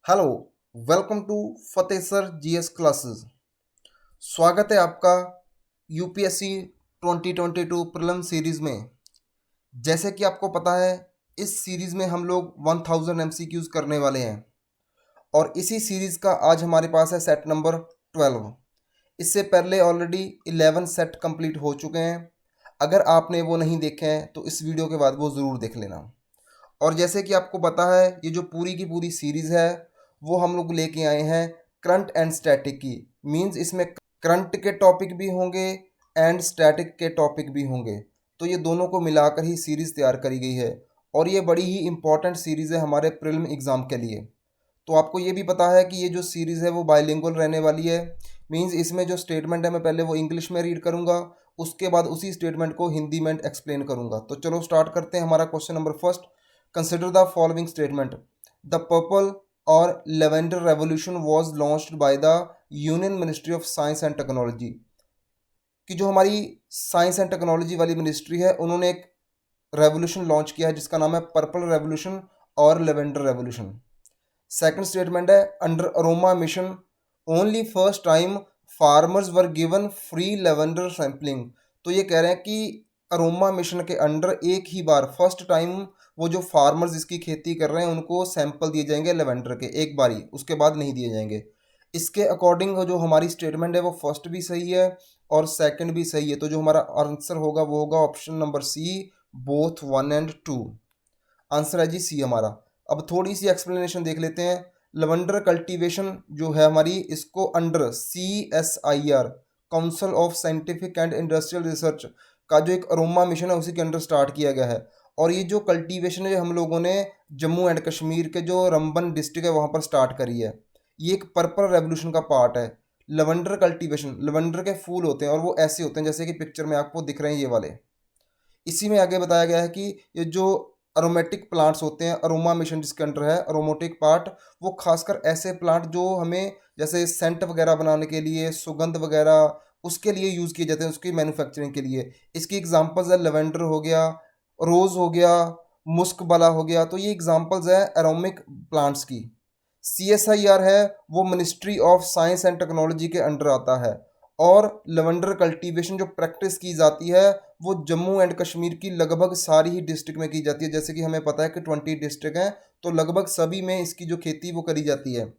Hello, welcome to Fateh sir GS classes. स्वागत है आपका यूपीएससी 2022 प्रीलिम सीरीज़ में। जैसे कि आपको पता है, इस सीरीज़ में हम लोग 1000 एमसीक्यूज़ करने वाले हैं और इसी सीरीज़ का आज हमारे पास है सेट नंबर 12। इससे पहले ऑलरेडी 11 सेट कंप्लीट हो चुके हैं। अगर आपने वो नहीं देखे हैं तो इस वीडियो के बाद वो ज़रूर देख लेना। और जैसे कि आपको पता है, ये जो पूरी की पूरी सीरीज़ है वो हम लोग लेके आए हैं करंट एंड स्टैटिक की। मींस इसमें करंट के टॉपिक भी होंगे एंड स्टैटिक के टॉपिक भी होंगे। तो ये दोनों को मिलाकर ही सीरीज़ तैयार करी गई है और ये बड़ी ही इंपॉर्टेंट सीरीज़ है हमारे प्रीलिम एग्ज़ाम के लिए। तो आपको ये भी पता है कि ये जो सीरीज़ है वो बाइलिंगुअल रहने वाली है। मींस इसमें जो स्टेटमेंट है मैं पहले वो इंग्लिश में रीड करूँगा, उसके बाद उसी स्टेटमेंट को हिंदी में एक्सप्लेन करूँगा। तो चलो स्टार्ट करते हैं। हमारा question number first, consider the following statement. The purple और lavender revolution was launched by the union ministry of science and technology. कि जो हमारी साइंस एंड टेक्नोलॉजी वाली मिनिस्ट्री है, उन्होंने एक रेवोल्यूशन लॉन्च किया है जिसका नाम है पर्पल रेवोल्यूशन और लेवेंडर रेवोल्यूशन। सेकंड स्टेटमेंट है, under aroma mission only first time farmers were given free lavender sampling. तो ये कह रहे हैं कि अरोमा मिशन के अंडर एक ही बार फर्स्ट टाइम वो जो फार्मर्स इसकी खेती कर रहे हैं उनको सैंपल दिए जाएंगे लेवेंडर के, एक बार ही, उसके बाद नहीं दिए जाएंगे। इसके अकॉर्डिंग जो हमारी स्टेटमेंट है वो फर्स्ट भी सही है और सेकंड भी सही है। तो जो हमारा आंसर होगा वो होगा option number C, both 1 and 2। Answer है जी सी हमारा। अब थोड़ी सी एक्सप्लेनेशन देख लेते हैं। लवेंडर कल्टीवेशन जो है हमारी, इसको under CSIR, council of scientific and industrial research का जो एक अरोमा मिशन है उसी के अंडर स्टार्ट किया गया है। और ये जो कल्टीवेशन है हम लोगों ने जम्मू एंड कश्मीर के जो रंबन डिस्ट्रिक्ट है वहाँ पर स्टार्ट करी है। ये एक पर्पल रेवोल्यूशन का पार्ट है। लवेंडर कल्टीवेशन, लवेंडर के फूल होते हैं और वो ऐसे होते हैं जैसे कि पिक्चर में आपको दिख रहे हैं ये वाले। इसी में आगे बताया गया है कि ये जो अरोमेटिक प्लांट्स होते हैं, अरोमा मिशन जिसके अंडर है अरोमेटिक पार्ट, वो खासकर ऐसे प्लांट जो हमें जैसे सेंट वगैरह बनाने के लिए, सुगंध वगैरह उसके लिए यूज़ किए जाते हैं, उसकी मैन्युफैक्चरिंग के लिए। इसकी एग्जांपल्स है लेवेंडर हो गया, रोज़ हो गया, मुस्क वाला हो गया। तो ये एग्जांपल्स है एरोमिक प्लांट्स की। CSIR है वो ministry of science and technology के अंडर आता है। और लेवेंडर कल्टीवेशन जो प्रैक्टिस की जाती है वो जम्मू एंड कश्मीर की लगभग सारी ही डिस्ट्रिक्ट में की जाती है। जैसे कि हमें पता है कि 20 डिस्ट्रिक्ट हैं, तो लगभग सभी में इसकी जो खेती वो करी जाती है।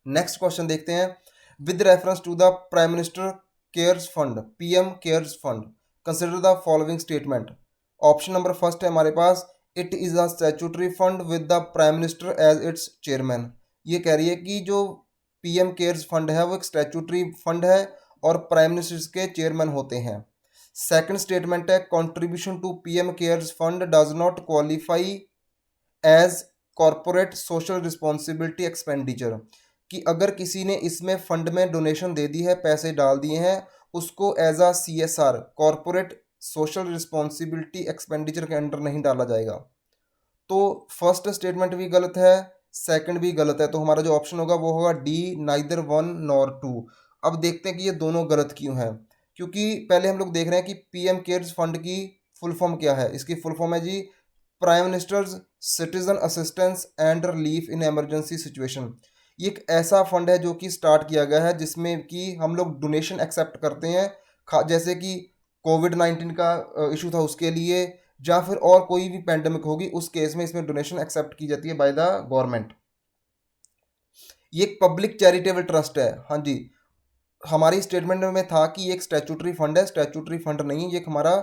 नेक्स्ट क्वेश्चन देखते हैं। With reference to the prime minister cares fund, PM cares fund, consider the following statement. Option number first है हमारे पास, it is a statutory fund with the prime minister as its chairman. ये कह रही है कि जो PM केयर्स फंड है वो एक स्टैट्यूटरी फंड है और प्राइम मिनिस्टर के चेयरमैन होते हैं। सेकंड स्टेटमेंट है, contribution to PM cares fund does not qualify as corporate social responsibility expenditure. कि अगर किसी ने इसमें फंड में डोनेशन दे दी है, पैसे डाल दिए हैं, उसको एज आ CSR, corporate social responsibility expenditure के अंडर नहीं डाला जाएगा। तो फर्स्ट स्टेटमेंट भी गलत है, सेकंड भी गलत है। तो हमारा जो ऑप्शन होगा वो होगा डी, नाइदर 1 नॉर 2। अब देखते हैं कि ये दोनों गलत क्यों हैं। क्योंकि पहले हम लोग देख रहे हैं कि PM केयर्स फंड की फुल फॉर्म क्या है। इसकी फुल फॉर्म है जी prime minister's citizen assistance and relief in emergency situation. ये एक ऐसा फंड है जो कि स्टार्ट किया गया है जिसमें कि हम लोग डोनेशन एक्सेप्ट करते हैं, जैसे कि कोविड-19 का इशू था उसके लिए, या फिर और कोई भी पैंडमिक होगी उस केस में इसमें डोनेशन एक्सेप्ट की जाती है बाय द गवर्नमेंट। ये एक पब्लिक चैरिटेबल ट्रस्ट है। हाँ जी, हमारी स्टेटमेंट में था कि ये एक स्टैट्यूटरी फंड है, स्टैट्यूटरी फंड नहीं, ये एक हमारा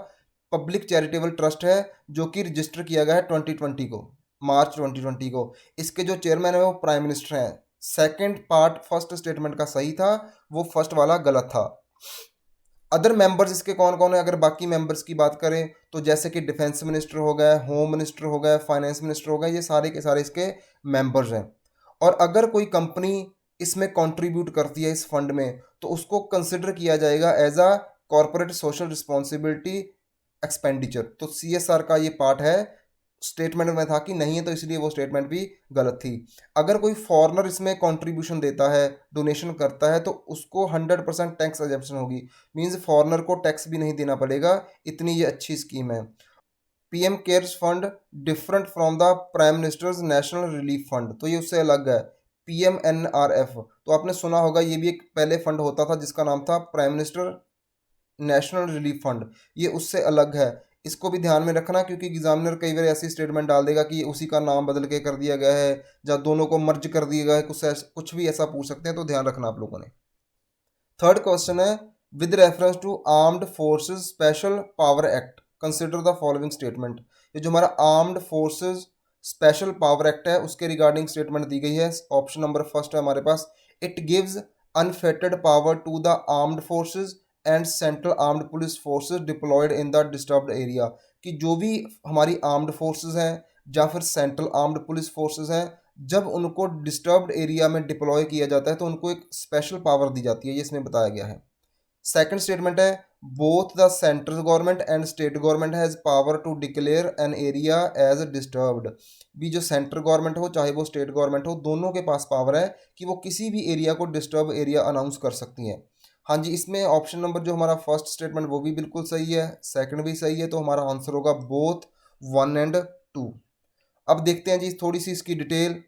पब्लिक चैरिटेबल ट्रस्ट है जो कि रजिस्टर किया गया है 2020 को, मार्च 2020 को। इसके जो चेयरमैन है वो प्राइम मिनिस्टर हैं। सेकंड पार्ट फर्स्ट स्टेटमेंट का सही था, वो फर्स्ट वाला गलत था। अदर मेंबर्स इसके कौन कौन है, अगर बाकी मेंबर्स की बात करें तो जैसे कि डिफेंस मिनिस्टर हो गए, होम मिनिस्टर हो गए, फाइनेंस मिनिस्टर हो गए, ये सारे के सारे इसके मेंबर्स हैं। और अगर कोई कंपनी इसमें कंट्रीब्यूट करती है इस फंड में तो उसको कंसिडर किया जाएगा as a corporate social responsibility expenditure. तो CSR का ये पार्ट है। स्टेटमेंट में था कि नहीं है तो इसलिए वो स्टेटमेंट भी गलत थी। अगर कोई फॉरेनर इसमें कंट्रीब्यूशन देता है, डोनेशन करता है, तो उसको 100% टैक्स एग्जेम्पशन होगी। मींस फॉरेनर को टैक्स भी नहीं देना पड़ेगा, इतनी ये अच्छी स्कीम है। PM cares fund different from the prime ministers national relief fund, तो ये उससे अलग है। पीएमएनआरएफ, तो आपने सुना होगा, ये भी एक पहले फंड होता था जिसका नाम था prime minister national relief fund, ये उससे अलग है। इसको भी ध्यान में रखना, क्योंकि एग्जामिनर कई बार ऐसी स्टेटमेंट डाल देगा कि उसी का नाम बदल के कर दिया गया है या दोनों को मर्ज कर दिया गया है, कुछ भी ऐसा पूछ सकते हैं, तो ध्यान रखना आप लोगों ने। थर्ड क्वेश्चन है, with reference to armed forces special power act consider the following statement. ये जो हमारा armed forces special power act है उसके रिगार्डिंग स्टेटमेंट दी गई है। ऑप्शन नंबर फर्स्ट है हमारे पास, it gives unfettered power to the armed forces and central armed police forces deployed in the disturbed area, कि जो भी हमारी आर्म्ड फोर्सेस हैं या फिर सेंट्रल आर्म्ड पुलिस फोर्सेस हैं, जब उनको डिस्टर्ब्ड एरिया में डिप्लॉय किया जाता है तो उनको एक स्पेशल पावर दी जाती है, ये इसमें बताया गया है। सेकंड स्टेटमेंट है, both the central government and state government has power to declare an area as disturbed. भी जो सेंट्रल गवर्नमेंट हो चाहे वो स्टेट गवर्नमेंट हो, दोनों के पास पावर है कि वो किसी भी एरिया को डिस्टर्ब एरिया अनाउंस कर सकती हैं। हाँ जी, इसमें ऑप्शन नंबर जो हमारा फर्स्ट स्टेटमेंट वो भी बिल्कुल सही है, सेकंड भी सही है, तो हमारा आंसर होगा बोथ 1 एंड 2। अब देखते हैं जी थोड़ी सी इसकी डिटेल।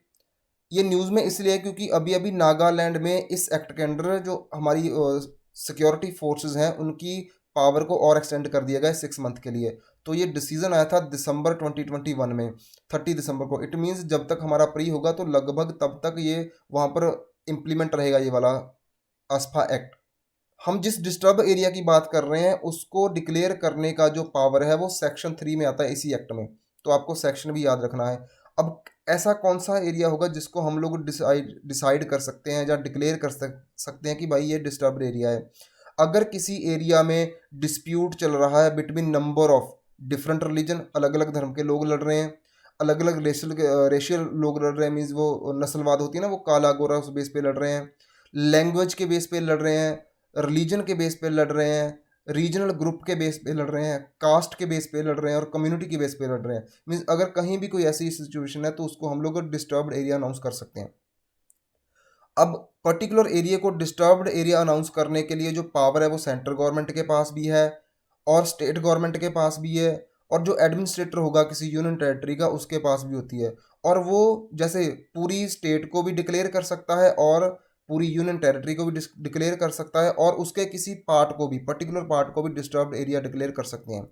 ये न्यूज़ में इसलिए है क्योंकि अभी अभी नागालैंड में इस एक्ट के अंडर जो हमारी सिक्योरिटी फोर्सेस हैं उनकी पावर को और एक्सटेंड कर दिया गया है 6 मंथ के लिए। तो ये डिसीजन आया था दिसंबर 2021 में, 30 दिसंबर को। इट मीन्स जब तक हमारा प्री होगा तो लगभग तब तक ये वहाँ पर इम्प्लीमेंट रहेगा ये वाला आस्फा एक्ट। हम जिस डिस्टर्ब एरिया की बात कर रहे हैं उसको डिक्लेयर करने का जो पावर है वो सेक्शन 3 में आता है इसी एक्ट में, तो आपको सेक्शन भी याद रखना है। अब ऐसा कौन सा एरिया होगा जिसको हम लोग डिसाइड कर सकते हैं या डिक्लेयर कर सकते हैं कि भाई ये डिस्टर्ब्ड एरिया है। अगर किसी एरिया में डिस्प्यूट चल रहा है between number of different religion, अलग अलग धर्म के लोग लड़ रहे हैं, अलग अलग रेशियल लोग लड़ रहे हैं, मीन्स वो नस्लवाद होती है ना, वो काला गोरा उस बेस पे लड़ रहे हैं, लैंग्वेज के बेस पे लड़ रहे हैं, रिलीजन के बेस पे लड़ रहे हैं, रीजनल ग्रुप के बेस पे लड़ रहे हैं, कास्ट के बेस पे लड़ रहे हैं और कम्युनिटी के बेस पे लड़ रहे हैं। मीन्स अगर कहीं भी कोई ऐसी सिचुएशन है तो उसको हम लोग डिस्टर्ब्ड एरिया अनाउंस कर सकते हैं। अब पर्टिकुलर एरिया को डिस्टर्ब्ड एरिया अनाउंस करने के लिए जो पावर है वो सेंट्रल गवर्नमेंट के पास भी है और स्टेट गवर्नमेंट के पास भी है, और जो एडमिनिस्ट्रेटर होगा किसी यूनियन टेरिटरी का उसके पास भी होती है। और वो जैसे पूरी स्टेट को भी डिक्लेयर कर सकता है और पूरी यूनियन टेरिटरी को भी डिक्लेयर कर सकता है और उसके किसी पार्ट को भी, पर्टिकुलर पार्ट को भी डिस्टर्ब्ड एरिया डिक्लेयर कर सकते हैं।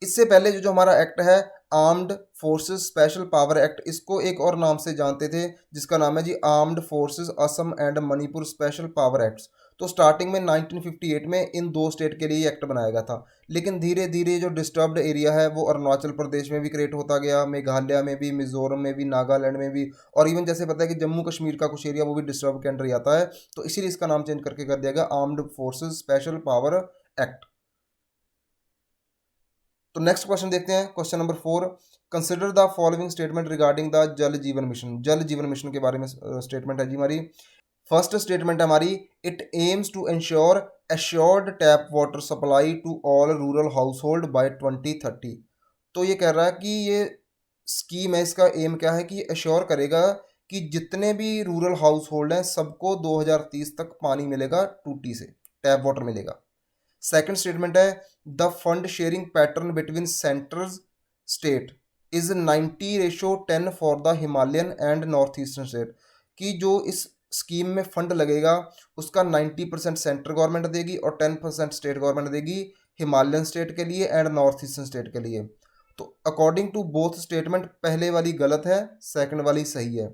इससे पहले जो जो हमारा एक्ट है armed forces special power act, इसको एक और नाम से जानते थे जिसका नाम है जी armed forces Assam and Manipur special power acts. तो स्टार्टिंग में 1958 में इन दो स्टेट के लिए एक्ट बनाया गया था, लेकिन धीरे धीरे जो डिस्टर्ब्ड एरिया है वो अरुणाचल प्रदेश में भी क्रिएट होता गया, मेघालय में भी, मिजोरम में भी, नागालैंड में भी, और इवन जैसे पता है कि जम्मू कश्मीर का कुछ एरिया वो भी डिस्टर्ब के अंडर ही आता है। तो इसीलिए इसका नाम चेंज करके कर दिया गया armed forces special power act. तो नेक्स्ट क्वेश्चन देखते हैं, question number 4, consider the following statement regarding the जल जीवन मिशन। जल जीवन मिशन के बारे में स्टेटमेंट है जी हमारी। फर्स्ट स्टेटमेंट है हमारी, it aims to ensure assured tap water supply to all rural household by 2030। तो ये कह रहा है कि ये स्कीम है, इसका एम क्या है कि ये एश्योर करेगा कि जितने भी रूरल हाउस होल्ड हैं सबको 2030 तक पानी मिलेगा, टूटी से टैप वाटर मिलेगा। सेकंड स्टेटमेंट है, the fund sharing pattern between centres state is 90:10 for the Himalayan and north eastern state, कि जो इस स्कीम में फंड लगेगा उसका 90% सेंट्रल गवर्नमेंट देगी और 10% स्टेट गवर्नमेंट देगी, हिमालयन स्टेट के लिए एंड नॉर्थ ईस्टर्न स्टेट के लिए। तो अकॉर्डिंग टू बोथ स्टेटमेंट पहले वाली गलत है, सेकंड वाली सही है।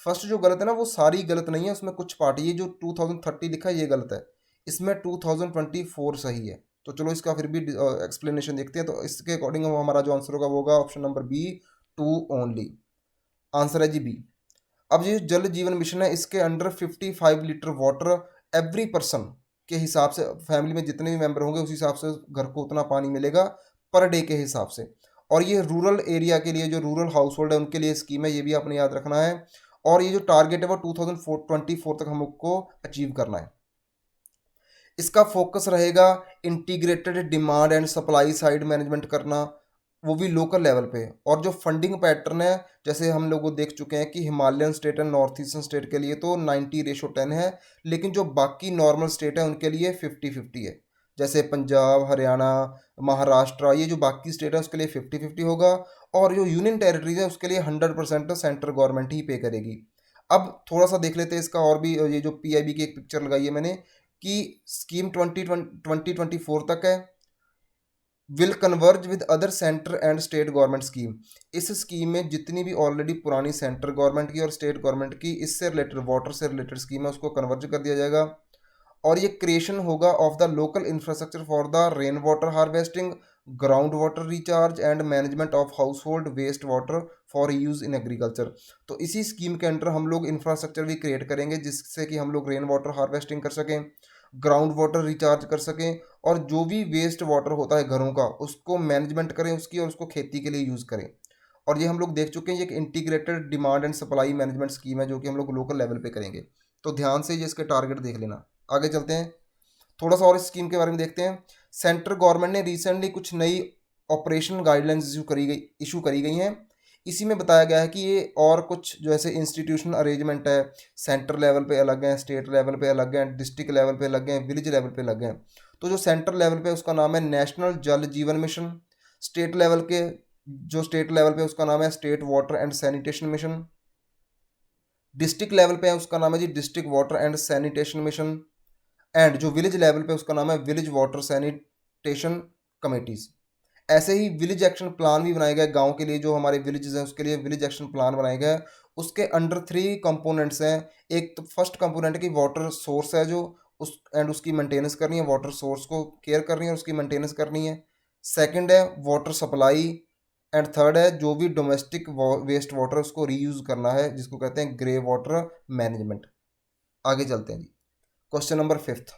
फर्स्ट जो गलत है ना वो सारी गलत नहीं है, उसमें कुछ पार्ट, ये जो 2030 लिखा है ये गलत है, इसमें 2024 सही है। तो चलो इसका फिर भी एक्सप्लेनेशन देखते हैं। तो इसके अकॉर्डिंग हमारा जो आंसर होगा वो होगा option number B, 2 only. Answer है जी बी। अब ये जल जीवन मिशन है, इसके under 55 litre water every person के हिसाब से, फैमिली में जितने भी मेंबर होंगे उस हिसाब से घर को उतना पानी मिलेगा पर डे के हिसाब से। और ये रूरल एरिया के लिए, जो रूरल हाउस होल्ड है उनके लिए स्कीम है, ये भी आपने याद रखना है। और ये जो टारगेट है वो 2024 तक हमको अचीव करना है। इसका फोकस रहेगा integrated demand and supply side management करना, वो भी लोकल लेवल पे। और जो फंडिंग पैटर्न है, जैसे हम लोग देख चुके हैं कि Himalayan state and north eastern state के लिए तो 90:10 है, लेकिन जो बाकी नॉर्मल स्टेट है उनके लिए 50-50 है। जैसे पंजाब, हरियाणा, महाराष्ट्र, ये जो बाकी स्टेट है उसके लिए 50-50 होगा, और जो यूनियन टेरिटरीज है उसके लिए 100% सेंट्रल गवर्नमेंट ही पे करेगी। अब थोड़ा सा देख लेते हैं इसका और भी, ये जो पीआईबी की एक पिक्चर लगाई है मैंने कि स्कीम 2024 तक है, will converge with other centre and state government scheme. इस स्कीम में जितनी भी ऑलरेडी पुरानी सेंट्रल गवर्नमेंट की और स्टेट गवर्नमेंट की इससे रिलेटेड वाटर से रिलेटेड स्कीम है उसको कन्वर्ज कर दिया जाएगा। और ये क्रिएशन होगा of the local infrastructure for the rain water harvesting, ground water recharge and management of household waste water for use in agriculture. तो इसी स्कीम के अंडर हम लोग इंफ्रास्ट्रक्चर भी क्रिएट करेंगे जिससे कि हम लोग रेन वाटर हार्वेस्टिंग कर सकें, ग्राउंड वाटर रिचार्ज कर सकें, और जो भी वेस्ट वाटर होता है घरों का उसको मैनेजमेंट करें उसकी, और उसको खेती के लिए यूज़ करें। और ये हम लोग देख चुके हैं, ये एक integrated demand and supply management scheme है जो कि हम लोग लोकल लेवल पे करेंगे। तो ध्यान से ये इसके टारगेट देख लेना। आगे चलते हैं, थोड़ा सा और इस स्कीम के बारे में देखते हैं। सेंट्रल गवर्नमेंट ने रिसेंटली कुछ नई ऑपरेशन गाइडलाइंस इशू करी गई हैं। इसी में बताया गया है कि ये और कुछ जो ऐसे इंस्टीट्यूशनल अरेंजमेंट है, सेंटर लेवल पे अलग हैं, स्टेट लेवल पे अलग हैं, डिस्ट्रिक्ट लेवल पे अलग हैं, विलेज लेवल पे अलग हैं। तो जो सेंट्रल लेवल पे उसका नाम है नेशनल जल जीवन मिशन, स्टेट लेवल के जो स्टेट लेवल पे उसका नाम है state water and sanitation mission, district level पे है उसका नाम है जी district water and sanitation mission, and जो विलेज लेवल पे उसका नाम है विलेज वाटर सैनिटेशन कमेटीज। ऐसे ही विलेज एक्शन प्लान भी बनाए गए गांव के लिए, जो हमारे विलेजेस हैं उसके लिए विलेज एक्शन प्लान बनाए गए। उसके अंडर 3 कंपोनेंट्स हैं। एक तो फर्स्ट कंपोनेंट की वाटर सोर्स है जो उसकी मेंटेनेंस करनी है, वाटर सोर्स को केयर करनी है और उसकी मेंटेनेंस करनी है। सेकंड है वाटर सप्लाई, एंड थर्ड है जो भी डोमेस्टिक वेस्ट वाटर उसको रीयूज करना है जिसको कहते हैं ग्रे वाटर मैनेजमेंट। आगे चलते हैं जी, question number 5,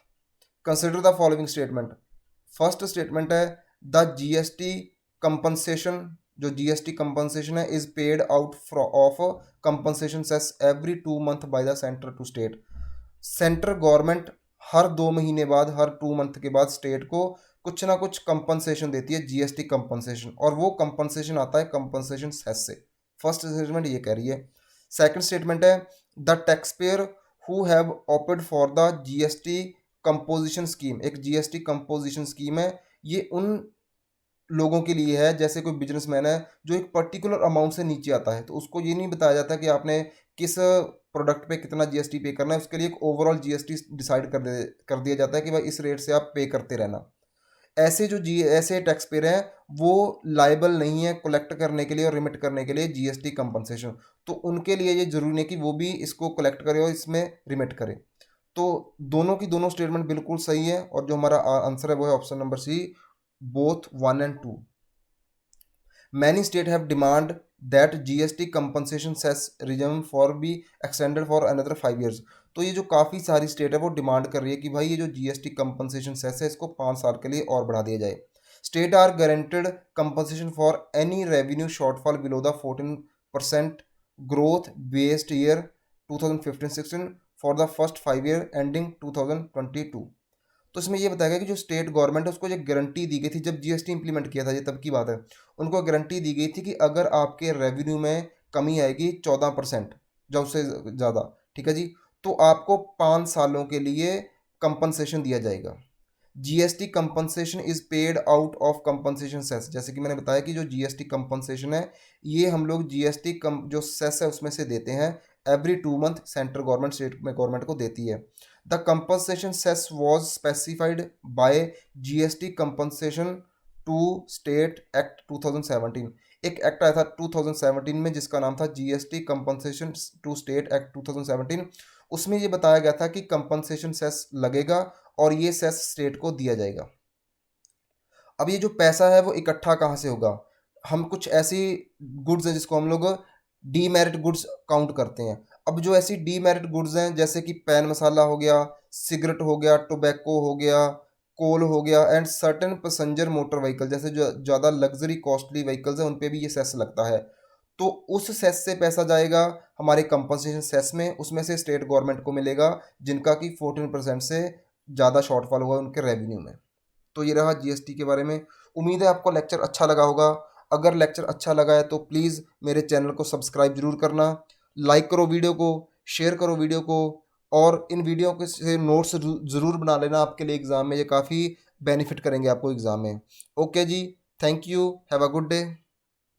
consider the following statement. First statement है द जीएसटी कंपनसेशन, जो जीएसटी कंपनसेशन है is paid out of compensation cess every 2 month by the centre to state. Central government हर 2 महीने बाद, हर 2 मंथ के बाद स्टेट को कुछ ना कुछ कंपनसेशन देती है, जीएसटी कंपनसेशन, और वो कंपनसेशन आता है कंपनसेशन सेस से। फर्स्ट स्टेटमेंट ये कह रही है। सेकंड स्टेटमेंट है the tax payer who have opted for the GST composition scheme. एक जीएसटी कंपोजिशन स्कीम है, ये उन लोगों के लिए है जैसे कोई बिजनेसमैन है जो एक पर्टिकुलर अमाउंट से नीचे आता है, तो उसको ये नहीं बताया जाता कि आपने किस प्रोडक्ट पे कितना जीएसटी पे करना है, उसके लिए एक ओवरऑल जीएसटी डिसाइड कर दिया जाता है कि भाई इस रेट से आप पे करते रहना। ऐसे टैक्स पेयर हैं वो लाइबल नहीं है कलेक्ट करने के लिए और रिमिट करने के लिए जीएसटी कंपनसेशन, तो उनके लिए ये जरूरी नहीं कि वो भी इसको कलेक्ट करे और इसमें रिमिट करे। तो दोनों की दोनों स्टेटमेंट बिल्कुल सही है, और जो हमारा आंसर है वो है option number C, both 1 and 2. Many states have demand that GST compensation cess regime for be extended for another 5 years. तो ये जो काफ़ी सारी स्टेट है वो डिमांड कर रही है कि भाई ये जो जीएसटी कंपनसेशन सेस है इसको 5 साल के लिए और बढ़ा दिया जाए। State are guaranteed compensation for any revenue shortfall below the 14% growth based year 2015-16 for the first 5 year ending 2022। तो इसमें ये बताया गया कि जो स्टेट गवर्नमेंट है उसको ये गारंटी दी गई थी, जब जीएसटी इंप्लीमेंट किया था, ये तब की बात है, उनको गारंटी दी गई थी कि अगर आपके रेवेन्यू में कमी आएगी 14% या उससे ज़्यादा, ठीक है जी, तो आपको 5 सालों के लिए कंपनसेशन दिया जाएगा। GST compensation is paid out of compensation cess. जैसे कि मैंने बताया कि जो जीएसटी कंपनसेशन है ये हम लोग जीएसटी जो सेस है उसमें से देते हैं, every 2 month central government state में गवर्नमेंट को देती है। The compensation cess was specified by GST compensation to state act 2017। एक एक्ट आया था 2017 में जिसका नाम था GST compensation to state act 2017। उसमें ये बताया गया था कि कंपनसेशन सेस लगेगा और ये सेस स्टेट को दिया जाएगा। अब ये जो पैसा है वो इकट्ठा कहाँ से होगा? हम कुछ ऐसी गुड्स हैं जिसको हम लोग डीमेरिट गुड्स काउंट करते हैं। अब जो ऐसी डीमेरिट गुड्स हैं जैसे कि पैन मसाला हो गया, सिगरेट हो गया, टोबैको हो गया, कोल हो गया, and certain passenger motor vehicle, जैसे जो ज़्यादा लग्जरी कॉस्टली व्हीकल्स हैं उन पे भी ये सेस लगता है। तो उस सेस से पैसा जाएगा हमारे कंपनसेशन सेस में, उसमें से स्टेट गवर्नमेंट को मिलेगा जिनका कि 14% से ज़्यादा शॉर्टफॉल हुआ उनके रेवेन्यू में। तो ये रहा जीएसटी के बारे में। उम्मीद है आपको लेक्चर अच्छा लगा होगा। अगर लेक्चर अच्छा लगा है तो प्लीज़ मेरे चैनल को सब्सक्राइब जरूर करना, लाइक करो वीडियो को, शेयर करो वीडियो को, और इन वीडियो के से नोट्स ज़रूर बना लेना, आपके लिए एग्ज़ाम में ये काफ़ी बेनिफिट करेंगे आपको एग्ज़ाम में। ओके जी, thank you, have a good day.